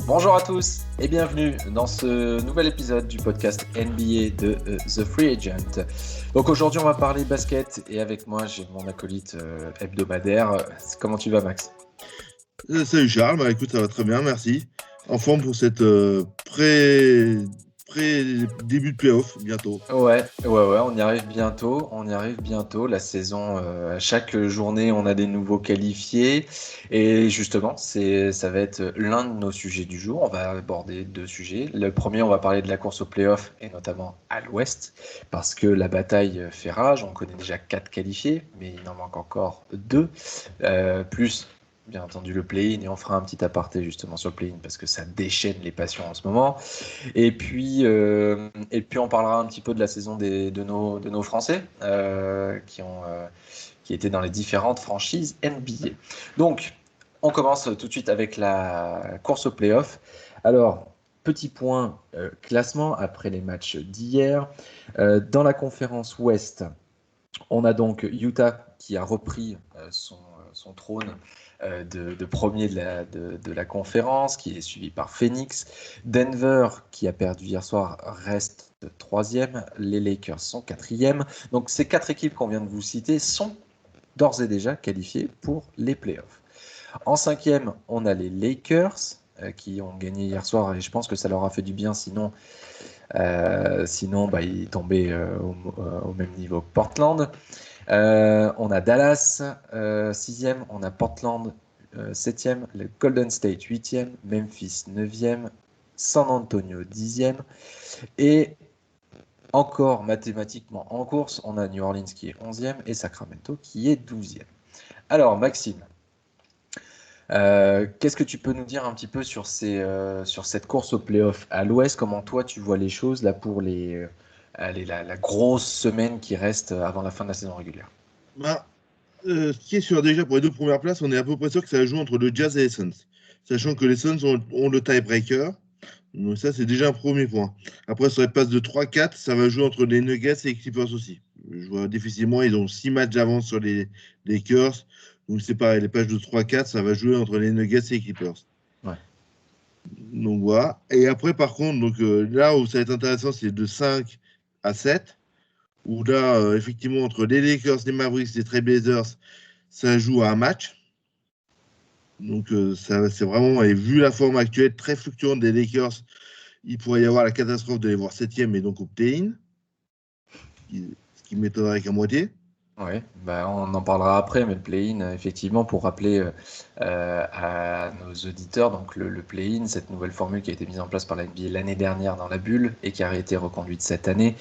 Bonjour à tous et bienvenue dans ce nouvel épisode du podcast NBA de The Free Agent. Donc aujourd'hui on va parler basket et avec moi j'ai mon acolyte hebdomadaire. Comment tu vas Max ? Salut Charles, écoute ça va très bien, merci. En forme pour cette pré-début de playoff bientôt. Ouais, on y arrive bientôt. La saison, à chaque journée, on a des nouveaux qualifiés. Et justement, ça va être l'un de nos sujets du jour. On va aborder deux sujets. Le premier, on va parler de la course au play-off, et notamment à l'ouest, parce que la bataille fait rage. On connaît déjà 4 qualifiés, mais il en manque encore 2, plus bien entendu le play-in, et on fera un petit aparté justement sur le play-in, parce que ça déchaîne les passions en ce moment. Et puis on parlera un petit peu de la saison de nos Français qui étaient dans les différentes franchises NBA. Donc, on commence tout de suite avec la course au play-off. Alors, petit point classement après les matchs d'hier. Dans la conférence Ouest, on a donc Utah qui a repris son trône de premier de la conférence, qui est suivi par Phoenix. Denver, qui a perdu hier soir, reste troisième. Les Lakers sont quatrième. Donc ces 4 équipes qu'on vient de vous citer sont d'ores et déjà qualifiées pour les playoffs. En cinquième, on a les Lakers qui ont gagné hier soir et je pense que ça leur a fait du bien, sinon ils tombaient au même niveau que Portland. On a Dallas 6e, on a Portland 7e, le Golden State 8e, Memphis 9e, San Antonio 10e et encore mathématiquement en course, on a New Orleans qui est 11e et Sacramento qui est 12e. Alors Maxime, qu'est-ce que tu peux nous dire un petit peu sur cette course au play-off à l'Ouest? Comment toi tu vois les choses là pour la grosse semaine qui reste avant la fin de la saison régulière? Ce qui est sûr déjà pour les 2 premières places, on est à peu près sûr que ça joue entre le Jazz et les Suns. Sachant que les Suns ont le tiebreaker. Donc ça, c'est déjà un premier point. Après, sur les passes de 3-4, ça va jouer entre les Nuggets et les Clippers aussi. Je vois difficilement, ils ont 6 matchs d'avance sur les Lakers. Donc c'est pareil, les passes de 3-4, ça va jouer entre les Nuggets et les Clippers. Ouais. Donc voilà. Et après, par contre, là où ça va être intéressant, c'est de 5 à 7. Où là, effectivement, entre les Lakers, les Mavericks, les Trailblazers, ça joue à un match. Donc ça, c'est vraiment, et vu la forme actuelle très fluctuante des Lakers, il pourrait y avoir la catastrophe de les voir 7e et donc au play-in, ce qui m'étonnerait qu'à moitié. Oui, on en parlera après, mais le play-in, effectivement, pour rappeler à nos auditeurs, donc le play-in, cette nouvelle formule qui a été mise en place par la NBA l'année dernière dans la bulle et qui a été reconduite cette année,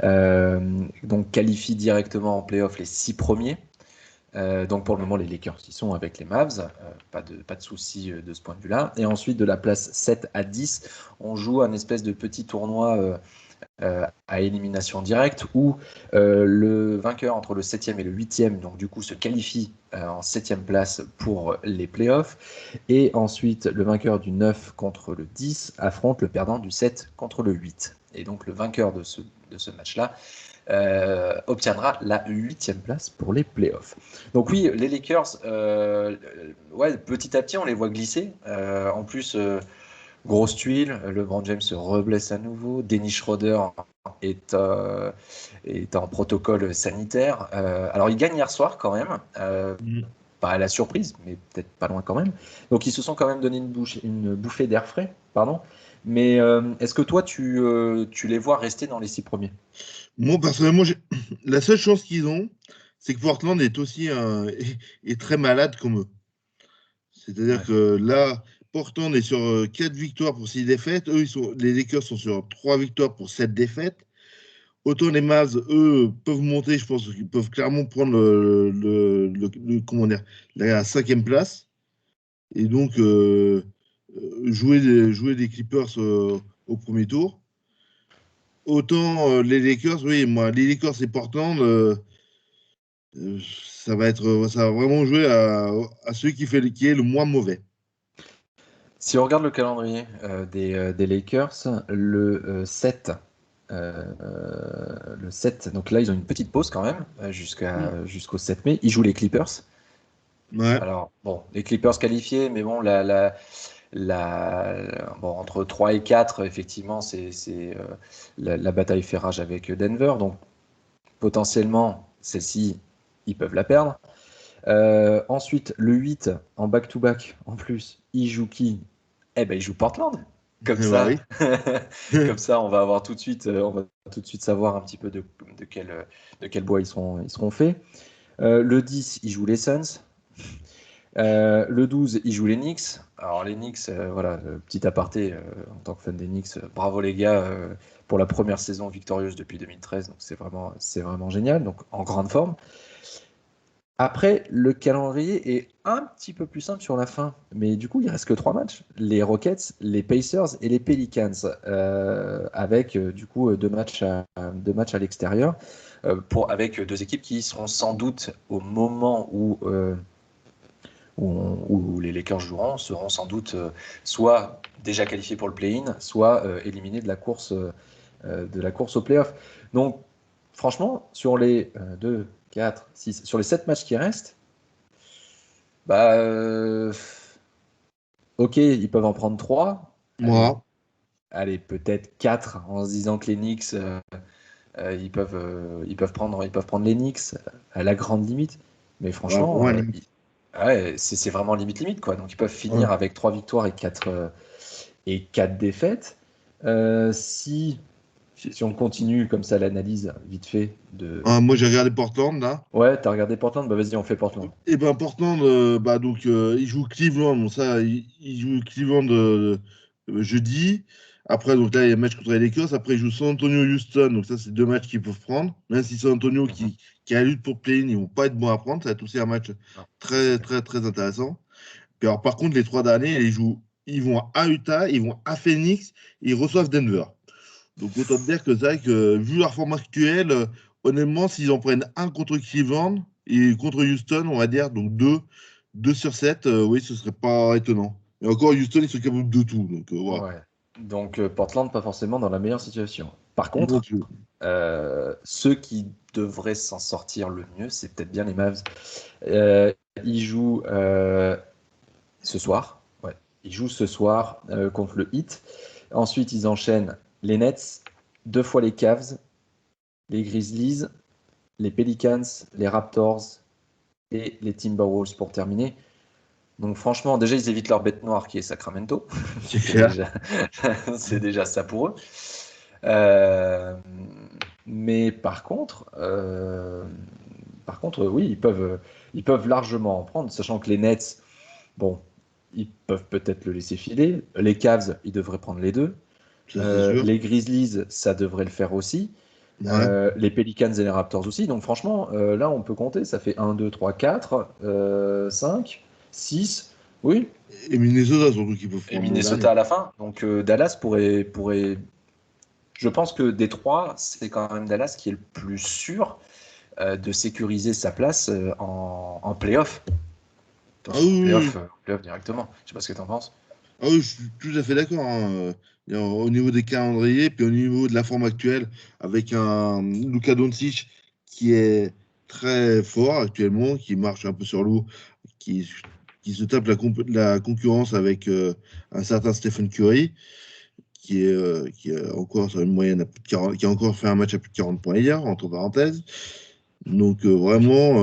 donc qualifie directement en play-off les 6 premiers. Donc pour le moment, les Lakers qui sont avec les Mavs, pas de souci de ce point de vue-là. Et ensuite, de la place 7 à 10, on joue un espèce de petit tournoi à élimination directe où le vainqueur entre le 7e et le 8e donc du coup se qualifie en 7e place pour les playoffs, et ensuite le vainqueur du 9 contre le 10 affronte le perdant du 7 contre le 8, et donc le vainqueur de ce match-là obtiendra la 8e place pour les playoffs. Donc oui, les Lakers, petit à petit on les voit glisser, en plus grosse tuile, LeBron James se reblesse à nouveau, Dennis Schroeder est en protocole sanitaire. Alors il gagne hier soir quand même, pas à la surprise, mais peut-être pas loin quand même. Donc ils se sont quand même donné une bouffée d'air frais, pardon. Mais est-ce que toi tu les vois rester dans les 6 premiers? Moi, personnellement, la seule chance qu'ils ont, c'est que Portland est aussi est très malade comme eux. C'est-à-dire que là, Portland est sur 4 victoires pour 6 défaites. Eux, les Lakers sont sur 3 victoires pour 7 défaites. Autant les Mavs, eux, peuvent monter, je pense qu'ils peuvent clairement prendre la 5e place. Et donc, jouer les Clippers au premier tour. autant les Lakers, oui, moi, les Lakers et Portland, ça va vraiment jouer à celui qui est le moins mauvais. Si on regarde le calendrier des Lakers, le 7, donc là ils ont une petite pause quand même Mm. jusqu'au 7 mai. Ils jouent les Clippers. Ouais, Alors bon, les Clippers qualifiés, mais bon, bon entre 3 et 4, effectivement, la bataille fait rage avec Denver. Donc potentiellement, celle-ci, ils peuvent la perdre. Ensuite, le 8 en back-to-back, en plus, il joue qui? Eh ben, il joue Portland. Comme bah ça, oui. comme ça, on va tout de suite savoir un petit peu de quel bois ils seront faits. Le 10, il joue les Suns. Le 12, il joue les Knicks. Alors les Knicks, voilà, petit aparté, en tant que fan des Knicks, bravo les gars pour la première saison victorieuse depuis 2013. Donc c'est vraiment génial. Donc en grande forme. Après, le calendrier est un petit peu plus simple sur la fin, mais du coup, il reste que 3 matchs. Les Rockets, les Pacers et les Pelicans, avec du coup 2 matchs à l'extérieur, avec 2 équipes qui seront sans doute au moment où les Lakers joueront, seront sans doute soit déjà qualifiés pour le play-in, soit éliminés de la course au play-off. Donc, franchement, sur les 2, 4, 6, sur les 7 matchs qui restent, bah, ok, ils peuvent en prendre 3. Allez, Moi, allez, peut-être 4 en se disant que les Knicks, ils peuvent prendre les Knicks à la grande limite. Mais ouais, pour franchement, moi, limite. ouais, c'est vraiment limite limite quoi. Donc ils peuvent Ouais. finir avec 3 victoires et quatre défaites. Si on continue comme ça l'analyse vite fait de. Moi, j'ai regardé Portland, là. Ouais, t'as regardé Portland, bah vas-y, on fait Portland. Et ben Portland, bah donc il joue Cleveland, bon ça, il joue Cleveland jeudi. Après, donc là, il y a un match contre les Lakers. Après, il joue San Antonio-Houston. Donc ça, c'est 2 matchs qu'ils peuvent prendre. Même si San Antonio Mhm. qui a la lutte pour play-in, ils vont pas être bons à prendre. Ça va être aussi un match Non, ça c'est très, clair. très, très intéressant. Puis alors, par contre, les 3 derniers, ils vont à Utah, ils vont à Phoenix, et ils reçoivent Denver. Donc autant te dire que c'est vrai que vu leur forme actuelle, honnêtement, s'ils en prennent un contre Cleveland et contre Houston, on va dire, donc deux sur 7, oui, ce serait pas étonnant. Et encore, Houston, ils sont capables de tout. Donc voilà. Ouais. Donc Portland, pas forcément dans la meilleure situation. Par Non contre, plus. ceux qui devraient s'en sortir le mieux, c'est peut-être bien les Mavs. Euh, ils jouent ce soir. Ouais. Ils jouent ce soir contre le Heat. Ensuite, ils enchaînent les Nets, 2 fois les Cavs, les Grizzlies, les Pelicans, les Raptors et les Timberwolves pour terminer. Donc franchement, déjà, ils évitent leur bête noire qui est Sacramento. C'est C'est clair. déjà, c'est déjà ça pour eux. Euh, mais par contre, oui, ils peuvent largement en prendre, sachant que les Nets, bon, ils peuvent peut-être le laisser filer. Les Cavs, ils devraient prendre les deux. Ça, c'est sûr. Les Grizzlies, ça devrait le faire aussi. Ouais. Les Pelicans et les Raptors aussi. Donc franchement, là, on peut compter. Ça fait 1, 2, 3, 4, 5, 6. Oui, Et Minnesota, surtout, qu'ils peuvent et prendre le dernier. Minnesota à la fin. Donc Dallas pourrait. Je pense que des trois, c'est quand même Dallas qui est le plus sûr de sécuriser sa place en playoff. Ah oui, oui, oui. Playoff directement. Je sais pas ce que tu en penses. Ah oui, je suis tout à fait d'accord, hein. Au niveau des calendriers, puis au niveau de la forme actuelle, avec un Luka Doncic qui est très fort actuellement, qui marche un peu sur l'eau, qui, qui se tape la concurrence avec un certain Stephen Curry, qui est encore sur une moyenne à plus de 40, qui a encore fait un match à plus de 40 points hier, entre parenthèses. Donc vraiment,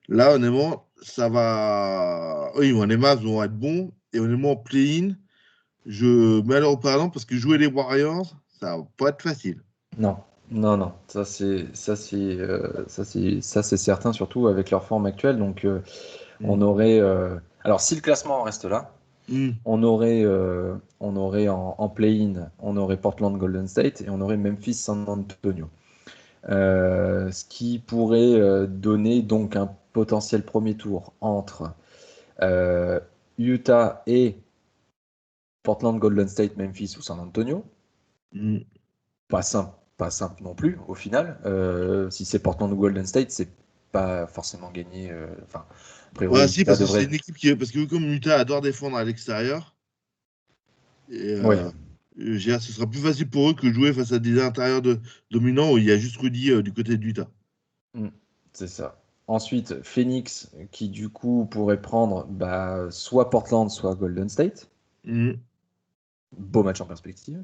là, honnêtement, ça va. Oui, les Mavs vont être bons, et honnêtement, en play-in. Je mets alors au parlant parce que jouer les Warriors, ça va pas être facile. Non, non, non. Ça c'est certain, surtout avec leur forme actuelle. Donc on Mm. aurait. Alors si le classement reste là, Mm. on aurait en play-in, on aurait Portland Golden State et on aurait Memphis San Antonio. Ce qui pourrait donner donc un potentiel premier tour entre euh, Utah et Portland Golden State, Memphis ou San Antonio. Mm. pas simple non plus au final. Si c'est Portland ou Golden State, c'est pas forcément gagné. Enfin, a priori, Ouais, si, Utah parce que c'est devrait. une équipe qui. Parce que comme Utah adore défendre à l'extérieur, et, Oui, je veux dire, ce sera plus facile pour eux que jouer face à des intérieurs dominants où il y a juste Rudy du côté d'Utah. c'est ça. Ensuite, Phoenix, qui du coup pourrait prendre soit Portland, soit Golden State. Mhm. Beau match en perspective.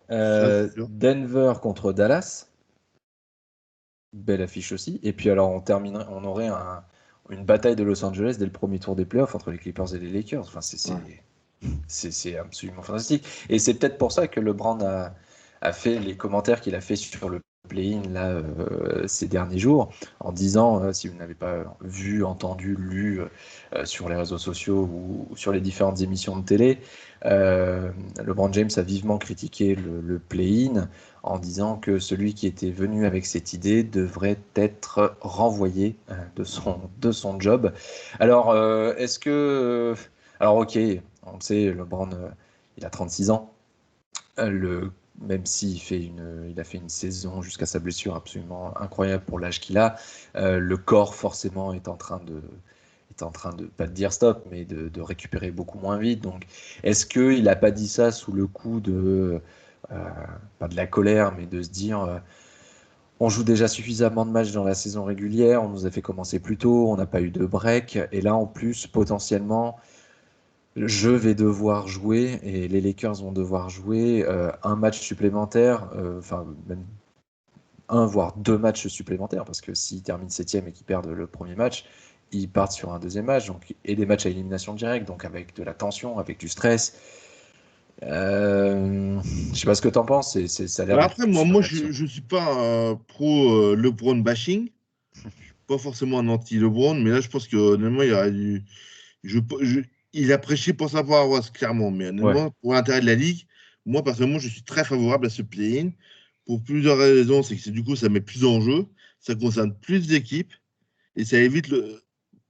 Ça, c'est sûr. Denver contre Dallas. Belle affiche aussi. Et puis alors on aurait une bataille de Los Angeles dès le premier tour des playoffs entre les Clippers et les Lakers. Enfin, Ouais. c'est absolument fantastique. Et c'est peut-être pour ça que LeBron a fait les commentaires qu'il a fait sur le play-in là, ces derniers jours, en disant, si vous n'avez pas vu, entendu, lu sur les réseaux sociaux ou sur les différentes émissions de télé, LeBron James a vivement critiqué le play-in en disant que celui qui était venu avec cette idée devrait être renvoyé de son job. Alors, est-ce que... alors ok, on le sait, LeBron, il a 36 ans. Même s'il il a fait une saison jusqu'à sa blessure absolument incroyable pour l'âge qu'il a, le corps forcément est en train de, pas de dire stop, mais de récupérer beaucoup moins vite. Donc, est-ce qu'il n'a pas dit ça sous le coup euh, pas de la colère, mais de se dire, on joue déjà suffisamment de matchs dans la saison régulière, on nous a fait commencer plus tôt, on n'a pas eu de break, et là en plus, potentiellement, je vais devoir jouer et les Lakers vont devoir jouer un match supplémentaire, enfin même un voire deux matchs supplémentaires, parce que s'ils terminent septième et qu'ils perdent le premier match, ils partent sur un deuxième match, et des matchs à élimination directe, donc avec de la tension, avec du stress. Je sais pas ce que tu en penses, ça a l'air Bah, d'être après, une moi super je action. ne suis pas un pro LeBron bashing. Pas forcément un anti-LeBron, mais là, je pense que honnêtement, il aurait dû. Je- il a prêché pour sa paroisse, clairement. Mais Ouais, honnêtement, pour l'intérêt de la Ligue, moi, personnellement, je suis très favorable à ce play-in. Pour plusieurs raisons. C'est que du coup, ça met plus en jeu. Ça concerne plus d'équipes. Et ça évite,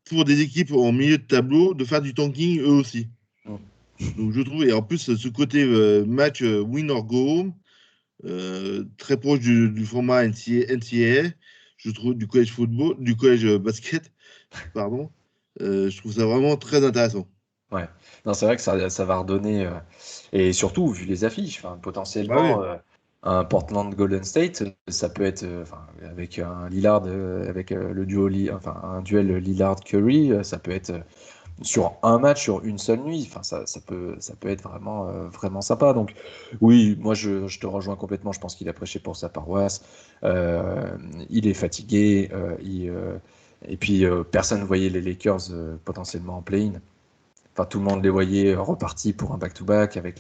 pour des équipes en milieu de tableau, de faire du tanking eux aussi. Donc, je trouve. Et en plus, ce côté match win or go home, très proche du format NCAA, je trouve, du college football, du college basket, pardon. Je trouve ça vraiment très intéressant. ouais. Non, c'est vrai que ça va redonner, et surtout, vu les affiches, enfin, Bah oui. potentiellement, un Portland Golden State, ça peut être, enfin, avec un Lillard, avec le duo, enfin, un duel Lillard-Curry, ça peut être sur un match, sur une seule nuit, enfin, ça peut être vraiment, vraiment sympa. Donc, oui, moi, je te rejoins complètement. Je pense qu'il a prêché pour sa paroisse. Euh, il est fatigué, et puis personne ne voyait les Lakers potentiellement en play-in. Enfin, tout le monde les voyait repartis pour un back-to-back avec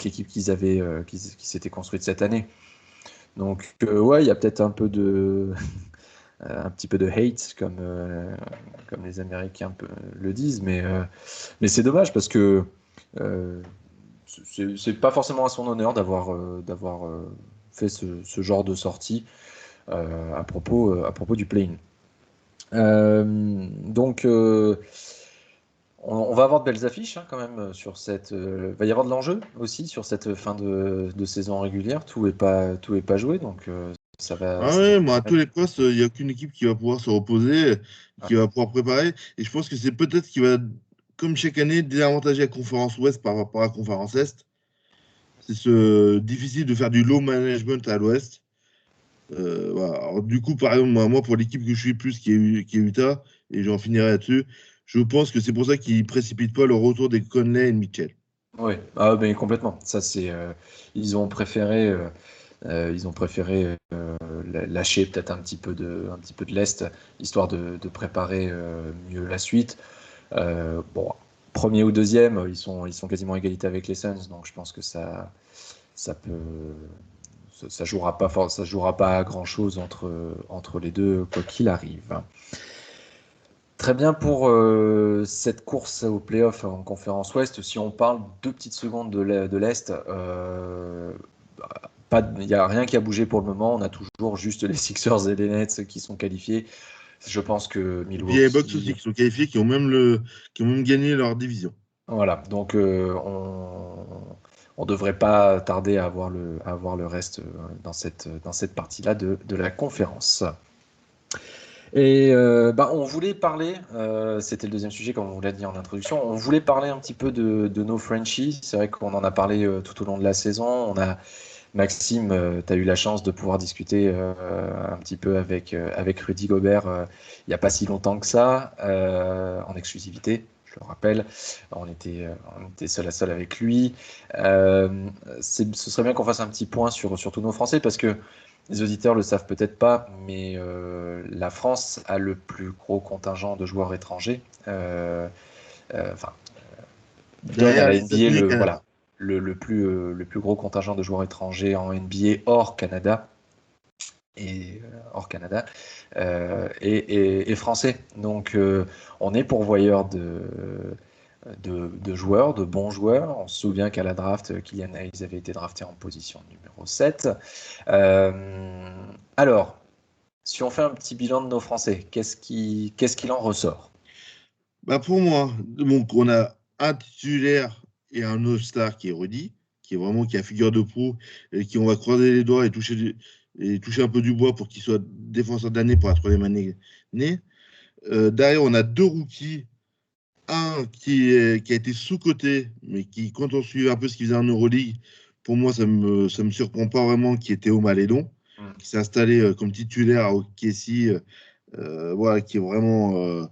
l'équipe qui s'était construite cette année. Donc, ouais, il y a peut-être un petit peu de hate, comme les Américains le disent, mais c'est dommage parce que euh, c'est pas forcément à son honneur d'avoir fait ce genre de sortie à propos du play-in. Donc, on va avoir de belles affiches hein, quand même sur cette. Va y avoir de l'enjeu aussi sur cette fin de saison régulière. Tout est pas joué, donc ça va, Ah ça va ouais, nous moi, à tous permettre. les postes, il n'y a aucune équipe qui va pouvoir se reposer, Ah, qui va pouvoir préparer. Et je pense que c'est peut-être qui va, comme chaque année, désavantager la conférence Ouest par rapport à la conférence Est. Difficile de faire du low management à l'Ouest. Voilà. Alors, du coup, par exemple, moi, pour l'équipe que je suis plus, qui est Utah, et j'en finirai là-dessus, je pense que c'est pour ça qu'ils ne précipitent pas le retour des Conley et de Mitchell. oui, ah, mais complètement. Ça, ils ont préféré lâcher peut-être un petit peu de l'Est, histoire de préparer mieux la suite. Bon, premier ou deuxième, ils sont quasiment à égalité avec les Suns, donc je pense que ça peut, ça jouera pas ça jouera pas à grand chose entre les deux, quoi qu'il arrive. Très bien pour cette course au playoff en conférence Ouest. Si on parle 2 petites secondes de l'Est, il n'y a rien qui a bougé pour le moment. On a toujours juste les Sixers et les Nets qui sont qualifiés. Je pense que Et puis il y a les Bucks aussi Milwaukee. qui sont qualifiés, qui ont même gagné leur division. Voilà, donc on devrait pas tarder à avoir le reste dans cette partie-là de la conférence. Et on voulait parler, c'était le deuxième sujet comme on vous l'a dit en introduction, on voulait parler un petit peu de nos Frenchies. C'est vrai qu'on en a parlé tout au long de la saison. Maxime, tu as eu la chance de pouvoir discuter un petit peu avec Rudy Gobert il n'y a pas si longtemps que ça, en exclusivité. Je le rappelle, on était seul à seul avec lui. Ce serait bien qu'on fasse un petit point sur tous nos Français parce que les auditeurs le savent peut-être pas, mais la France a le plus gros contingent de joueurs étrangers. Donne à Derrière la les NBA États-Unis et Canada. le plus gros contingent de joueurs étrangers en NBA hors Canada et et français. Donc on est pourvoyeur de joueurs, de bons joueurs. On se souvient qu'à la draft, Kylian Hayes avait été drafté en position numéro 7. Alors, si on fait un petit bilan de nos Français, qu'est-ce qu'il en ressort? Pour moi, donc, on a un titulaire et un All-Star qui est Rudy, qui est vraiment qui a figure de proue et qui on va croiser les doigts et toucher un peu du bois pour qu'il soit défenseur de l'année pour la troisième année. Derrière, on a deux rookies. Un qui a été sous-coté, mais qui, quand on suit un peu ce qu'il faisait en Euroleague, pour moi, ça me surprend pas vraiment, qui est Théo Malédon, qui s'est installé comme titulaire à OKC, voilà, qui est vraiment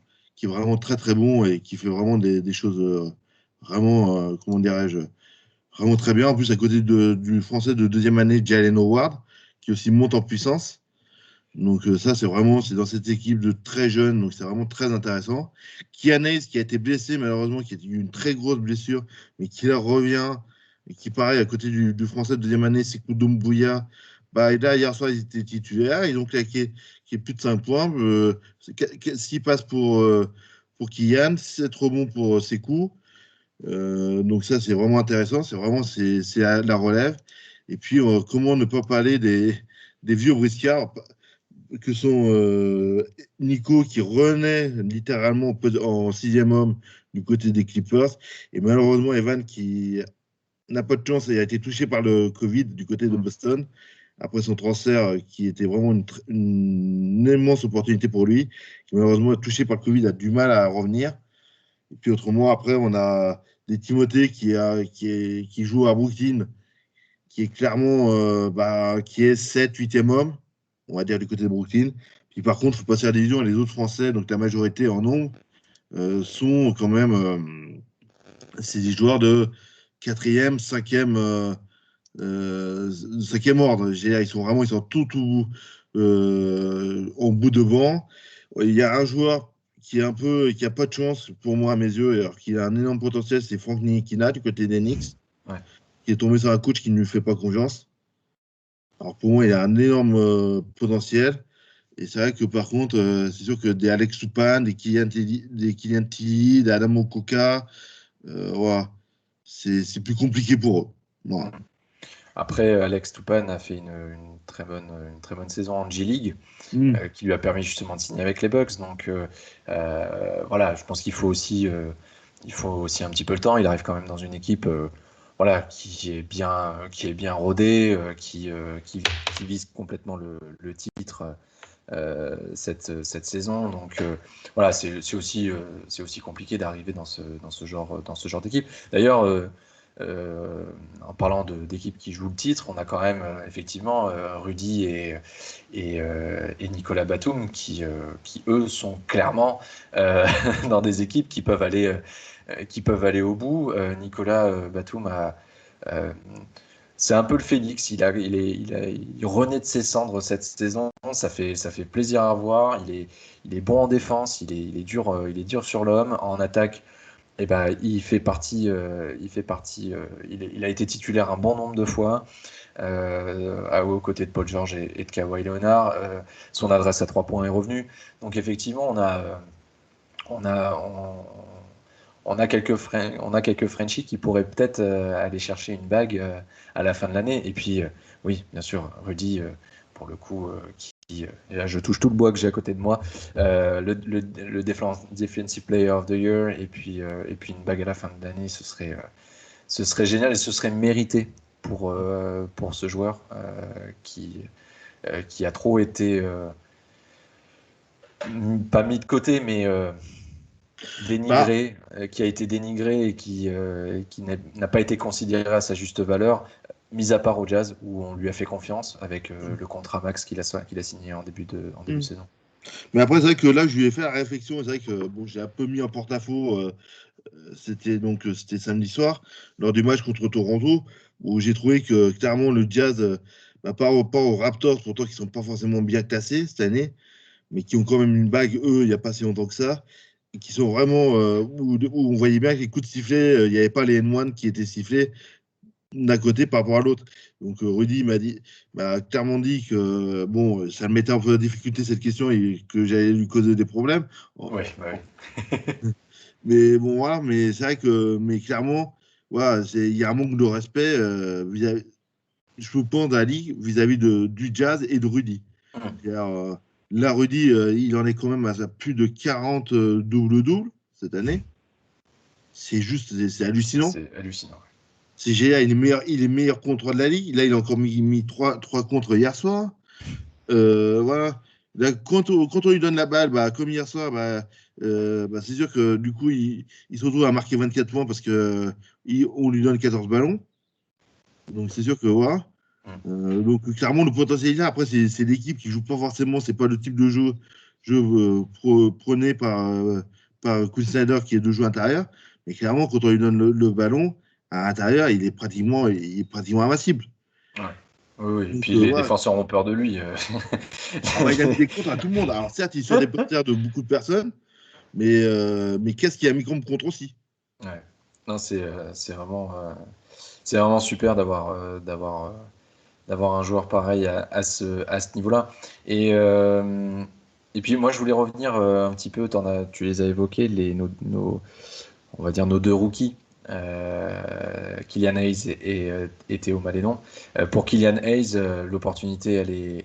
très très bon et qui fait vraiment des choses vraiment, comment dirais-je, vraiment très bien. En plus, à côté du français de deuxième année, Jalen Howard, qui aussi monte en puissance. Donc ça, c'est dans cette équipe de très jeunes, donc c'est vraiment très intéressant. Kian Hayes, qui a été blessé malheureusement, qui a eu une très grosse blessure, mais qui là revient, et qui pareil, à côté du français de deuxième année, Sekou Doumbouya, et là, hier soir, ils étaient titulaires, ils ont claqué qui est plus de 5 points. S'il passe pour Kian, c'est trop bon pour Sekou. Donc ça, c'est vraiment intéressant, c'est la relève. Et puis, comment ne pas parler des vieux briscards que sont Nico qui renaît littéralement en sixième homme du côté des Clippers et malheureusement Evan qui n'a pas de chance et a été touché par le Covid du côté de Boston après son transfert qui était vraiment une immense opportunité pour lui, qui malheureusement touché par le Covid a du mal à revenir. Et puis autrement après on a des Timothée qui joue à Brooklyn, qui est clairement qui est 7 8e homme, on va dire, du côté de Brooklyn. Puis par contre, il faut passer à la division et les autres Français, donc la majorité en nombre, sont quand même c'est des joueurs de 4e, 5e ordre. Ils sont tout en bout de banc. Il y a un joueur qui a pas de chance pour moi à mes yeux, alors qu'il a un énorme potentiel, c'est Frank Ntilikina du côté des Knicks, Ouais. qui est tombé sur un coach qui ne lui fait pas confiance. Alors pour moi, il a un énorme potentiel. Et c'est vrai que par contre, c'est sûr que des Alex Soupan, des Kylian Tilly, des Adam Okoka, voilà, c'est plus compliqué pour eux. Voilà. Après, Alex Toupane a fait une très bonne saison en G-League Mm. qui lui a permis justement de signer avec les Bucks. Donc voilà, je pense il faut aussi un petit peu le temps. Il arrive quand même dans une équipe voilà, qui est bien rodée, qui vise complètement le titre cette saison. Donc voilà, c'est aussi compliqué d'arriver dans ce genre d'équipe. D'ailleurs, en parlant d'équipes qui jouent le titre, on a quand même effectivement Rudy et Nicolas Batum qui eux sont clairement dans des équipes qui peuvent aller au bout. Nicolas Batum euh, c'est un peu le phénix. Il renaît de ses cendres cette saison. Ça fait plaisir à voir. Il est bon en défense. Il est dur sur l'homme. En attaque, eh ben, il a été titulaire un bon nombre de fois aux côtés de Paul George et de Kawhi Leonard. Son adresse à 3 points est revenue. Donc effectivement, on a, on, on a quelques Frenchies qui pourraient peut-être aller chercher une bague à la fin de l'année. Et puis, oui, bien sûr, Rudy, pour le coup, et là, je touche tout le bois que j'ai à côté de moi, le Defensive Player of the Year, et puis une bague à la fin de l'année, Ce serait génial et ce serait mérité pour ce joueur qui a trop été, pas mis de côté, mais Bah, dénigré, qui a été dénigré et qui n'a pas été considéré à sa juste valeur, mis à part au Jazz, où on lui a fait confiance avec le contrat max qu'il a signé en début de hmm. saison. Mais après, c'est vrai que là, je lui ai fait la réflexion. C'est vrai que bon, j'ai un peu mis en porte-à-faux. C'était samedi soir, lors du match contre Toronto, où j'ai trouvé que clairement le Jazz, par rapport aux Raptors, pourtant qui sont pas forcément bien classés cette année, mais qui ont quand même une bague, eux, il n'y a pas si longtemps que ça, et qui sont vraiment où on voyait bien que les coups de sifflet, il n'y avait pas les N1 qui étaient sifflés d'un côté par rapport à l'autre. Donc Rudy m'a clairement dit que bon, ça me mettait un peu en difficulté cette question et que j'allais lui causer des problèmes. Oui, bah oui. Mais bon, voilà, mais c'est vrai que, mais clairement, voilà, il y a un manque de respect, je pense, à la Ligue vis-à-vis du Jazz et de Rudy. C'est-à-dire, là, Rudy, il en est quand même à plus de 40 double-double cette année. C'est juste, c'est hallucinant. C'est hallucinant. C'est génial, il est meilleur contre de la Ligue. Là, il a encore mis trois contre hier soir. Voilà. Là, quand on lui donne la balle, bah, comme hier soir, c'est sûr que du coup, il se retrouve à marquer 24 points parce que on lui donne 14 ballons. Donc c'est sûr que voilà. Mm. Donc clairement, le potentiel est là. Après, c'est l'équipe qui joue pas forcément. C'est pas le type de jeu prôné par Quinn Snyder qui est de jeu intérieur. Mais clairement, quand on lui donne le ballon à l'intérieur, il est pratiquement invincible. Ouais. Oui, oui. Et Donc puis les voilà. défenseurs ont peur de lui. Ah bah, il a mis des contres à tout le monde. Alors certes, il est sur des posters de beaucoup de personnes, mais qu'est-ce qu'il a mis comme contre aussi? Ouais. Non, c'est vraiment super d'avoir un joueur pareil à ce niveau-là. Et, euh, et puis moi, je voulais revenir un petit peu, tu les as évoqués, on va dire nos deux rookies, Killian Hayes et Théo Malédon. Pour Killian Hayes, l'opportunité,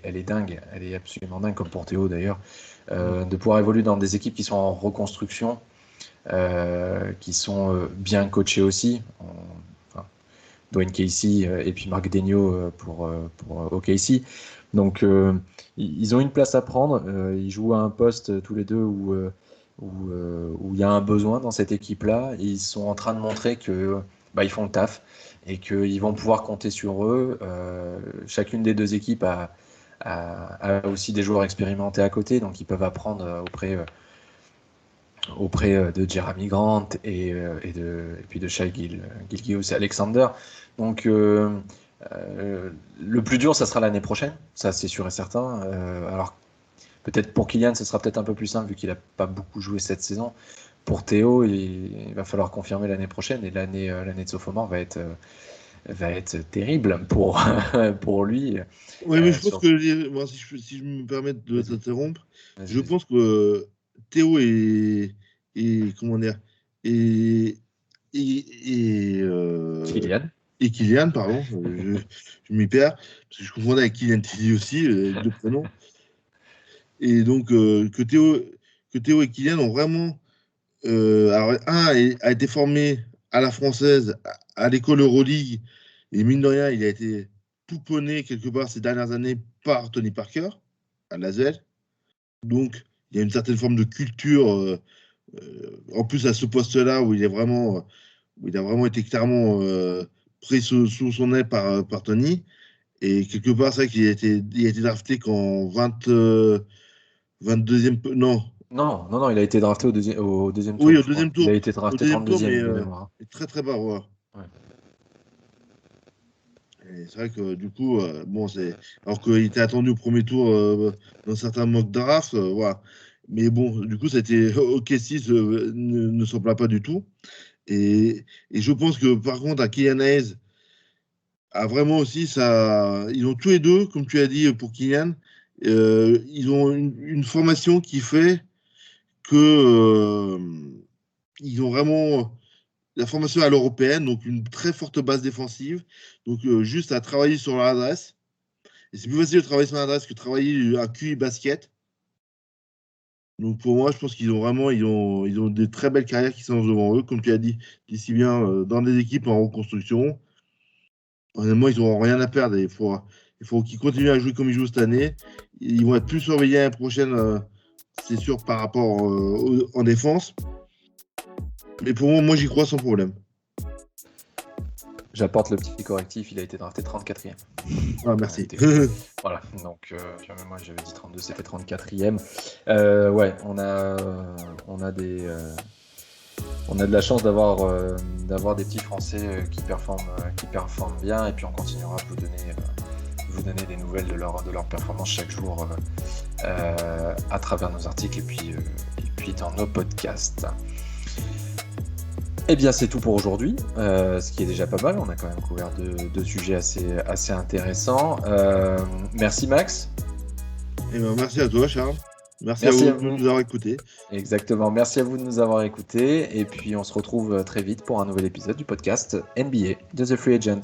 elle est dingue, elle est absolument dingue, comme pour Théo d'ailleurs, de pouvoir évoluer dans des équipes qui sont en reconstruction, qui sont bien coachées aussi. Enfin, Dwayne Casey et puis Marc Daigneault pour OKC. Donc ils ont une place à prendre. Ils jouent à un poste tous les deux où il y a un besoin dans cette équipe-là. Ils sont en train de montrer que ils font le taf et qu'ils vont pouvoir compter sur eux. Chacune des deux équipes a aussi des joueurs expérimentés à côté, donc ils peuvent apprendre auprès de Jeremy Grant et puis de Shai Gilgeous Alexander. Donc le plus dur, ça sera l'année prochaine, ça c'est sûr et certain. Alors peut-être pour Kylian, ce sera peut-être un peu plus simple vu qu'il n'a pas beaucoup joué cette saison. Pour Théo, il va falloir confirmer l'année prochaine et l'année de sophomore va être terrible pour lui. Oui, mais je pense Sur... que moi, si je me permets de Vas-y, t'interrompre, vas-y, je vas-y. pense que Théo et comment dire et, et, et, euh, Kylian. et Kylian, pardon, je m'y perds, parce que je confondais avec Kylian Tilly aussi, deux prénoms. Et donc que Théo et Kylian ont vraiment alors, a été formé à la française, à l'école Euroleague, et mine de rien, il a été pouponné quelque part ces dernières années par Tony Parker, à l'ASVEL. Donc, il y a une certaine forme de culture, en plus à ce poste-là, où il a vraiment été clairement pris sous son aile par Tony. Et quelque part, c'est vrai il a été drafté qu'en 22e, non, Non, il a été drafté au deuxième oui, tour, au je crois. deuxième Il a tour. été Au drafté deuxième tour, 32e mais de mémoire. très très bas. Ouais. Ouais. Et c'est vrai que du coup, bon, alors qu'il était attendu au premier tour dans certains mock drafts, voilà. Mais bon, du coup, c'était OKC ne s'en plaint pas du tout. Et je pense que par contre, à Kylian Hayes, a vraiment aussi ça. Ils ont tous les deux, comme tu as dit pour Kylian, ils ont une formation qui fait que ils ont vraiment la formation à l'européenne, donc une très forte base défensive. Donc juste à travailler sur l'adresse. Et c'est plus facile de travailler sur l'adresse que de travailler à QI basket. Donc pour moi, je pense qu'ils ont vraiment ils ont des très belles carrières qui sont devant eux, comme tu as dit si bien, dans des équipes en reconstruction. Honnêtement, ils n'auront rien à perdre. Il faut qu'ils continuent à jouer comme ils jouent cette année. Ils vont être plus surveillés l'année prochaine, c'est sûr, par rapport en défense. Mais pour moi, j'y crois sans problème. J'apporte le petit correctif, il a été drafté 34e. Ah, merci. Voilà, donc moi j'avais dit 32, c'était 34e. Ouais, on a de la chance d'avoir des petits Français qui performent bien, et puis on continuera à vous donner des nouvelles de leur performance chaque jour à travers nos articles et puis dans nos podcasts. Eh bien, c'est tout pour aujourd'hui, ce qui est déjà pas mal. On a quand même couvert deux sujets assez intéressants. Merci Max. Et ben, merci à toi Charles. Merci à vous de nous avoir écoutés. Exactement, merci à vous de nous avoir écoutés. Et puis on se retrouve très vite pour un nouvel épisode du podcast NBA de The Free Agent.